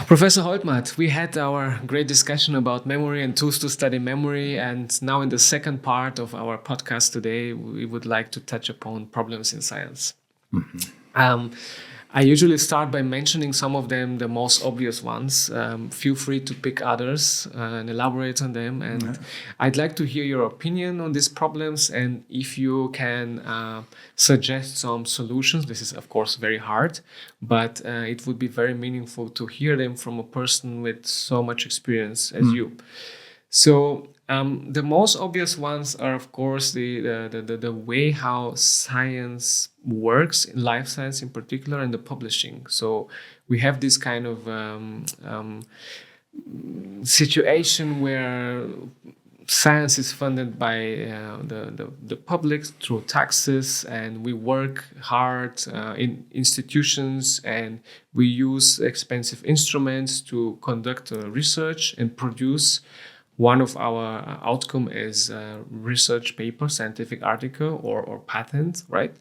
Professor Holtmaat, we had our great discussion about memory and tools to study memory. And now in the second part of our podcast today, we would like to touch upon problems in science. I usually start by mentioning some of them, the most obvious ones. Feel free to pick others and elaborate on them. And I'd like to hear your opinion on these problems. And if you can suggest some solutions, this is of course very hard, but it would be very meaningful to hear them from a person with so much experience as you. So the most obvious ones are, of course, the way how science works, in life science in particular, and the publishing. So we have this kind of situation where science is funded by the public through taxes, and we work hard in institutions, and we use expensive instruments to conduct research and produce. One of our outcome is a research paper, scientific article, or patent, right?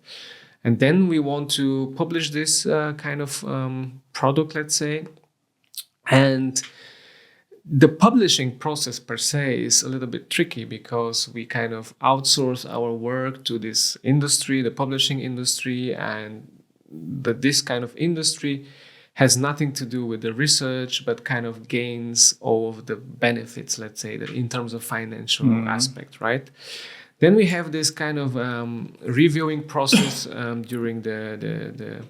And then we want to publish this kind of product, let's say. And the publishing process per se is a little bit tricky because we kind of outsource our work to this industry, the publishing industry, and this kind of industry has nothing to do with the research, but kind of gains all of the benefits, let's say, in terms of financial aspect, right? Then we have this kind of reviewing process during the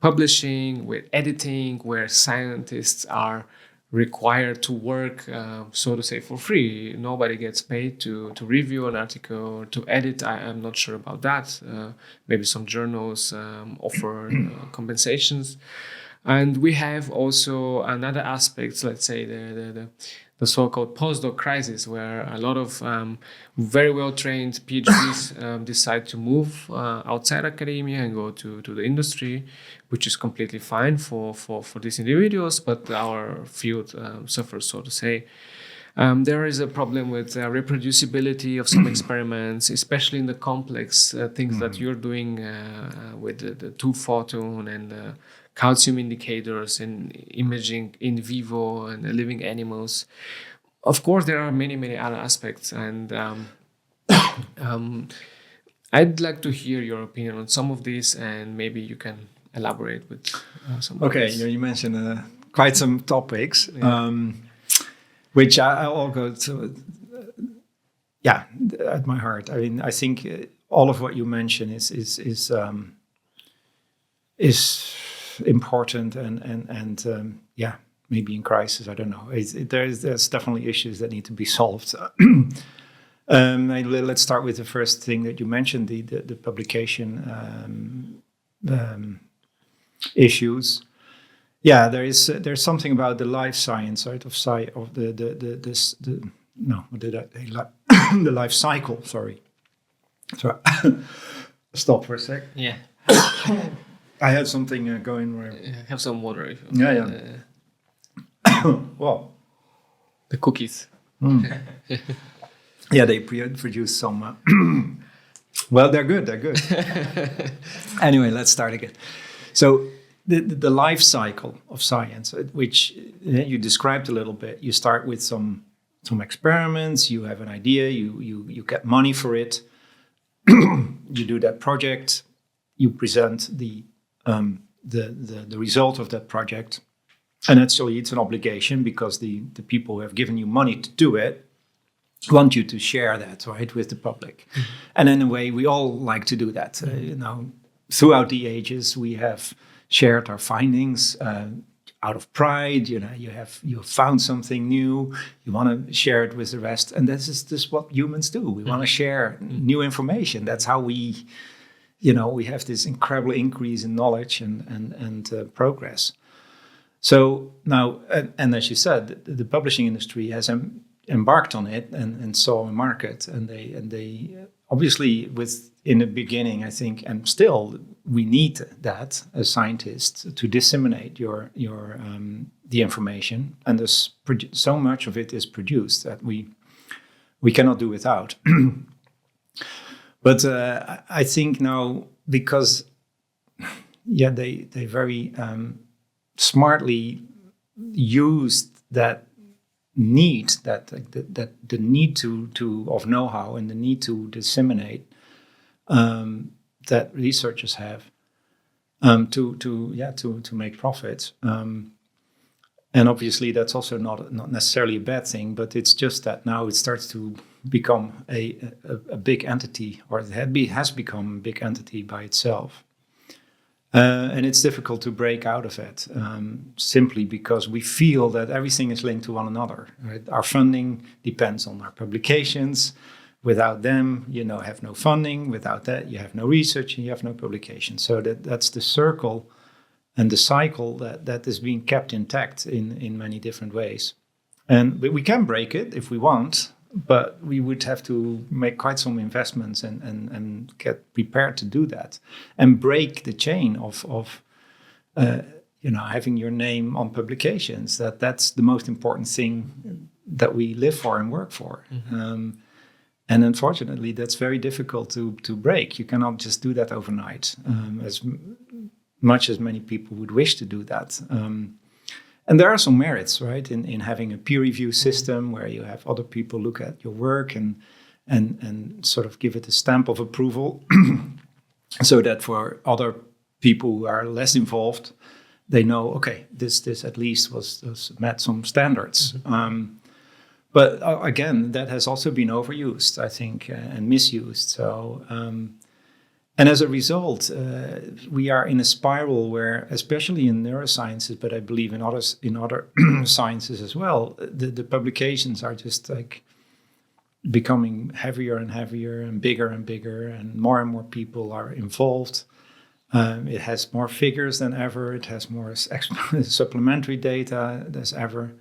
publishing with editing, where scientists are required to work, so to say, for free. Nobody gets paid to review an article or to edit. I'm not sure about that. Maybe some journals offer compensations. And we have also another aspect, let's say the so-called postdoc crisis, where a lot of very well-trained PhDs decide to move outside academia and go to the industry, which is completely fine for these individuals, but our field suffers, so to say. There is a problem with reproducibility of some experiments, especially in the complex things that you're doing with the two-photon and calcium indicators and imaging in vivo and living animals. Of course, there are many, many other aspects, and I'd like to hear your opinion on some of these, and maybe you can elaborate with some. Okay, you mentioned quite some topics, which I'll go to. At my heart. I mean, I think all of what you mentioned is important and maybe in crisis. I don't know. There's definitely issues that need to be solved. Let's start with the first thing that you mentioned, the publication issues. Yeah, there's something about the life science, right? The life cycle. Sorry. Stop for a sec. Yeah. I had something going where. Have some water. If you want. Well, the cookies. Yeah, they produce some. Well, they're good. Anyway, let's start again. So the life cycle of science, which you described a little bit. You start with some experiments. You have an idea. You get money for it. You do that project. You present the result of that project, and actually it's an obligation because the people who have given you money to do it want you to share that, right, with the public. And in a way, we all like to do that. Throughout the ages, we have shared our findings out of pride. You have found something new. You want to share it with the rest, and this is what humans do. We want to share new information. That's how we have this incredible increase in knowledge and progress. So now, and as you said, the publishing industry has embarked on it and saw a market, and they obviously in the beginning, I think, and still we need that as scientists to disseminate the information, and there's so much of it is produced that we cannot do without. But I think now, because they very smartly used that need, that the need to of know-how and the need to disseminate that researchers have to make profits. And obviously that's also not necessarily a bad thing, but it's just that now it starts to become a big entity, or it has become a big entity by itself. And it's difficult to break out of it, simply because we feel that everything is linked to one another. Right? Our funding depends on our publications. Without them, have no funding. Without that, you have no research and you have no publication. So that's the circle and the cycle that is being kept intact in many different ways. And we can break it if we want, but we would have to make quite some investments and get prepared to do that and break the chain of having your name on publications. That's the most important thing that we live for and work for. Mm-hmm. And unfortunately, that's very difficult to break. You cannot just do that overnight, as much as many people would wish to do that. And there are some merits, right, in having a peer review system where you have other people look at your work and sort of give it a stamp of approval, so that for other people who are less involved, they know, okay, this at least was met some standards. Mm-hmm. But again, that has also been overused, I think, and misused. So, and as a result, we are in a spiral where, especially in neurosciences, but I believe in other sciences as well, the publications are just like becoming heavier and heavier and bigger, and more people are involved. It has more figures than ever. It has more supplementary data than ever.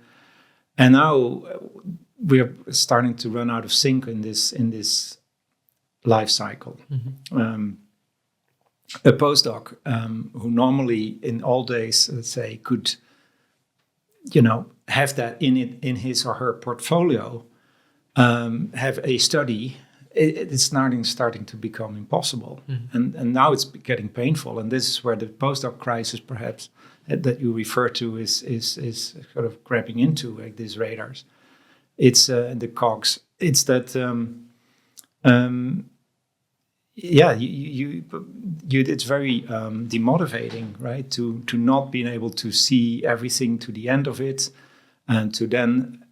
And now we are starting to run out of sync in this life cycle. Mm-hmm. A postdoc who normally in old days, let's say, could, have that in his or her portfolio, have a study, it's starting to become impossible. Mm-hmm. And now it's getting painful. And this is where the postdoc crisis, perhaps, that you refer to is sort of grabbing into, like these radars. It's the cogs. It's that it's very demotivating, right? To not being able to see everything to the end of it, and to then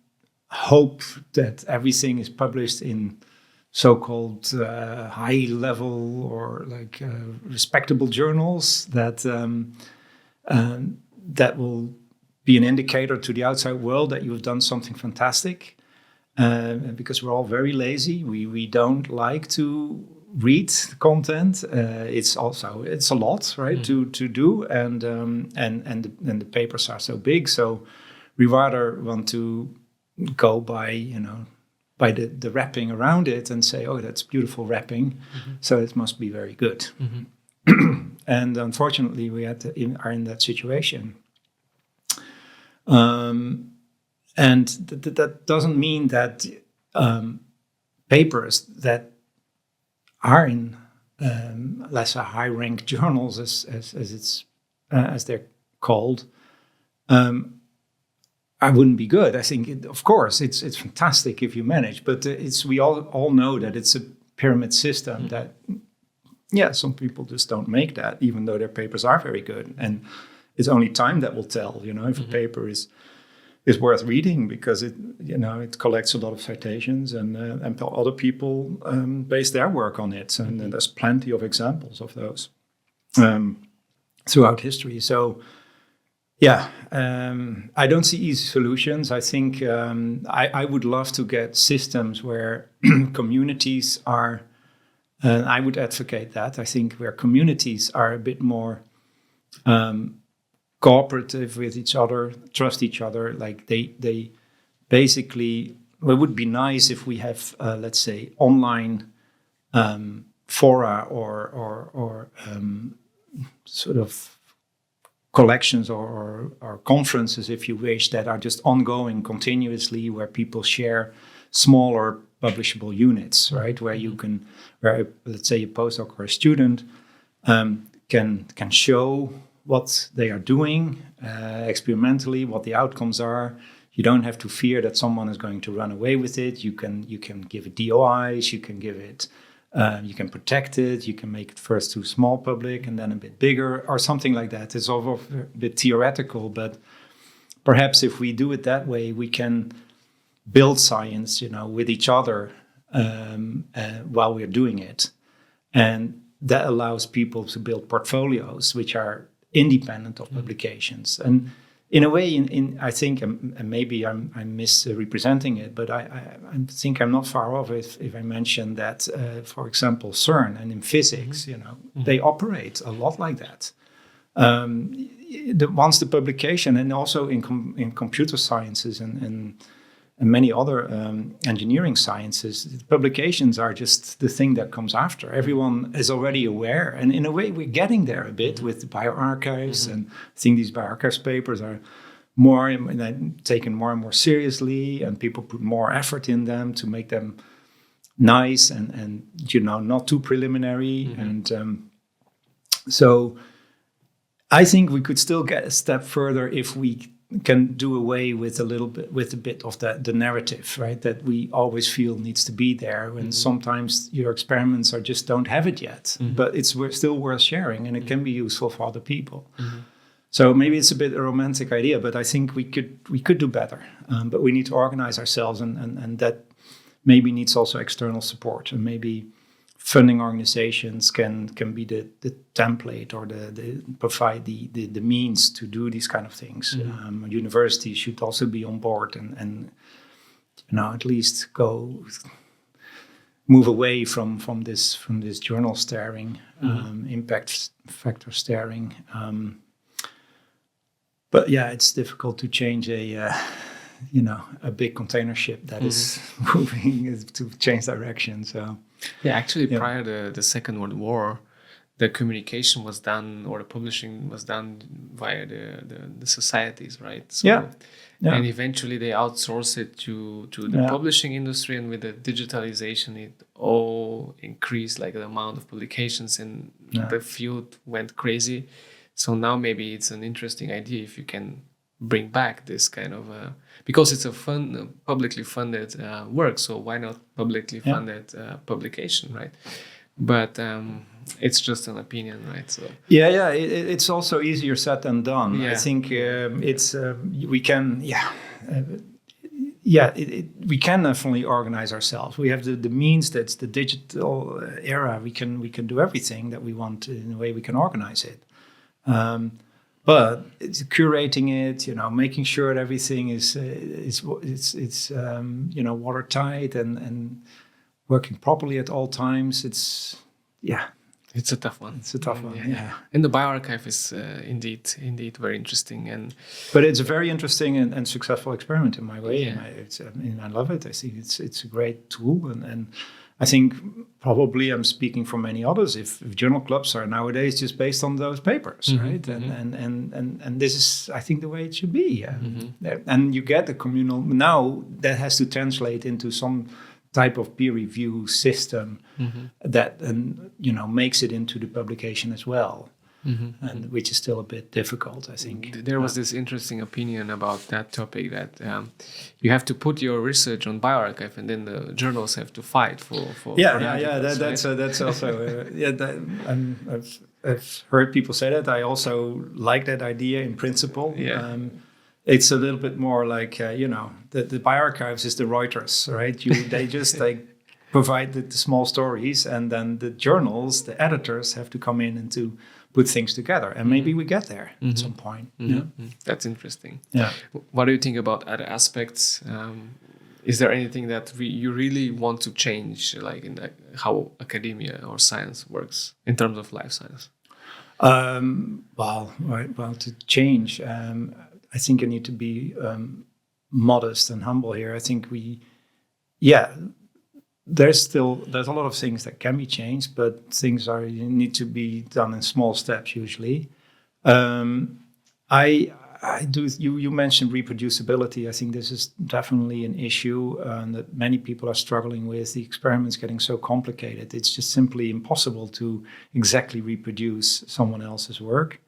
hope that everything is published in so-called high level or like respectable journals that will be an indicator to the outside world that you've done something fantastic. Because we're all very lazy, we don't like to read content. It's a lot, right, to do, and the papers are so big. So we rather want to go by the wrapping around it and say, oh, that's beautiful wrapping, mm-hmm. so it must be very good. Mm-hmm. And unfortunately, we are in that situation. And that doesn't mean that papers that are in lesser high-ranked journals, as they're called, I wouldn't be good. I think, of course, it's fantastic if you manage, but we all know that it's a pyramid system. Mm-hmm. That some people just don't make that, even though their papers are very good, and it's only time that will tell. If mm-hmm. a paper is worth reading, because it collects a lot of citations, and other people base their work on it, and there's plenty of examples of those throughout history. So, I don't see easy solutions. I think I would love to get systems where communities are. I would advocate that. I think where communities are a bit more cooperative with each other, trust each other, like they basically, it would be nice if we have, let's say, online fora or sort of collections or conferences, if you wish, that are just ongoing continuously, where people share smaller publishable units, right? Where let's say a postdoc or a student can show what they are doing experimentally, what the outcomes are. You don't have to fear that someone is going to run away with it. You can give it DOIs, you can give it, you can protect it, you can make it first too small public and then a bit bigger or something like that. It's all a bit theoretical, but perhaps if we do it that way, we can build science, with each other while we're doing it. And that allows people to build portfolios which are independent of publications. And in a way, I think, and maybe I'm misrepresenting it, but I think I'm not far off if I mention that, for example, CERN and in physics, they operate a lot like that. Once the publication, and also in computer sciences and many other engineering sciences, the publications are just the thing that comes after. Everyone is already aware. And in a way, we're getting there a bit with the bioRxives. And I think these bioRxives papers are taken more and more seriously, and people put more effort in them to make them nice and not too preliminary. And so I think we could still get a step further if we can do away with a bit of the narrative, right? That we always feel needs to be there, when sometimes your experiments don't have it yet, but it's still worth sharing, and it can be useful for other people. So maybe it's a bit a romantic idea, but I think we could do better. But we need to organize ourselves, and that maybe needs also external support, and maybe funding organizations can be the template, or the provide the means to do these kind of things. Universities should also be on board and at least move away from this journal staring, impact factor staring. But yeah, it's difficult to change a big container ship that is moving to change direction. So. Yeah, actually, prior to the Second World War, the communication was done, or the publishing was done via the societies, right? So, and eventually they outsourced it to the publishing industry, and with the digitalization, it all increased, like the amount of publications, and the field went crazy. So now maybe it's an interesting idea if you can bring back this kind of because it's a publicly funded work, so why not publicly funded publication, right? But it's just an opinion, right? So it's also easier said than done. I think we can we can definitely organize ourselves. We have the means. That's the digital era. We can do everything that we want in a way we can organize it. But it's curating it, making sure that everything is watertight and working properly at all times. It's a tough one. It's a tough one. Yeah. And the bioRxiv is indeed very interesting, but it's a very interesting and successful experiment in my way. I love it. I think it's a great tool, and I think probably I'm speaking for many others. If journal clubs are nowadays just based on those papers, right? And this is, I think, the way it should be. And you get the communal, now that has to translate into some type of peer review system that makes it into the publication as well. And which is still a bit difficult, I think. There was this interesting opinion about that topic, that you have to put your research on bioRxiv, and then the journals have to fight for That's also I've heard people say that. I also like that idea in principle. It's a little bit more like the bioRxiv is the Reuters, right? They just provide the small stories, and then the journals, the editors, have to come in and to put things together, and maybe we get there at some point. That's interesting. Yeah. What do you think about other aspects? Is there anything that you really want to change, like in how academia or science works in terms of life science? To change, I think I need to be modest and humble here. I think there's a lot of things that can be changed, but things need to be done in small steps usually. You mentioned reproducibility. I think this is definitely an issue that many people are struggling with. The experiments getting so complicated, it's just simply impossible to exactly reproduce someone else's work.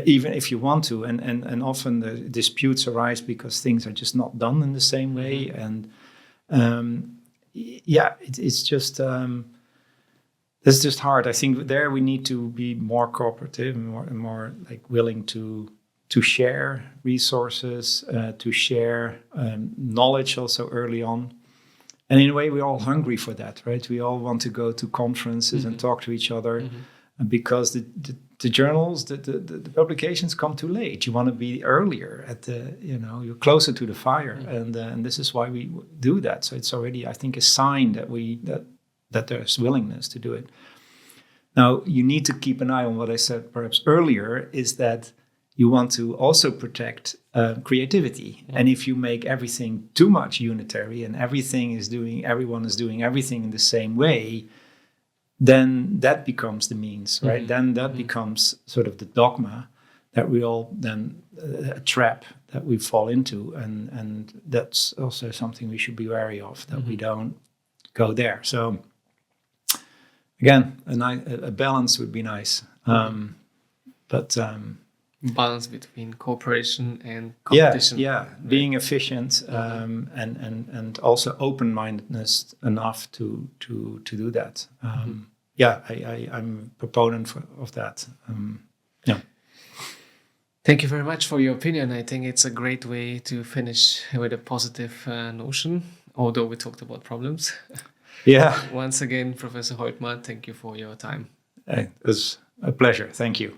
even if you want to. And often the disputes arise because things are just not done in the same way. And it's just it's just hard. I think there we need to be more cooperative and more like willing to share resources, to share knowledge also early on. And in a way, we're all hungry for that, right? We all want to go to conferences and talk to each other, because the journals, the publications come too late. You want to be earlier at you're closer to the fire, and this is why we do that. So it's already, I think, a sign that there's willingness to do it. Now, you need to keep an eye on what I said perhaps earlier, is that you want to also protect creativity. And if you make everything too much unitary and everyone is doing everything in the same way, then that becomes the means, right? Then that becomes sort of the dogma that we all then a trap that we fall into, and that's also something we should be wary of, that we don't go there. So again, a balance would be nice, but. Balance between cooperation and competition. Being efficient, and also open-mindedness enough to do that. I'm a proponent of that. Thank you very much for your opinion. I think it's a great way to finish with a positive notion, although we talked about problems. Yeah. Once again, Professor Holtmaat, thank you for your time. It was a pleasure. Thank you.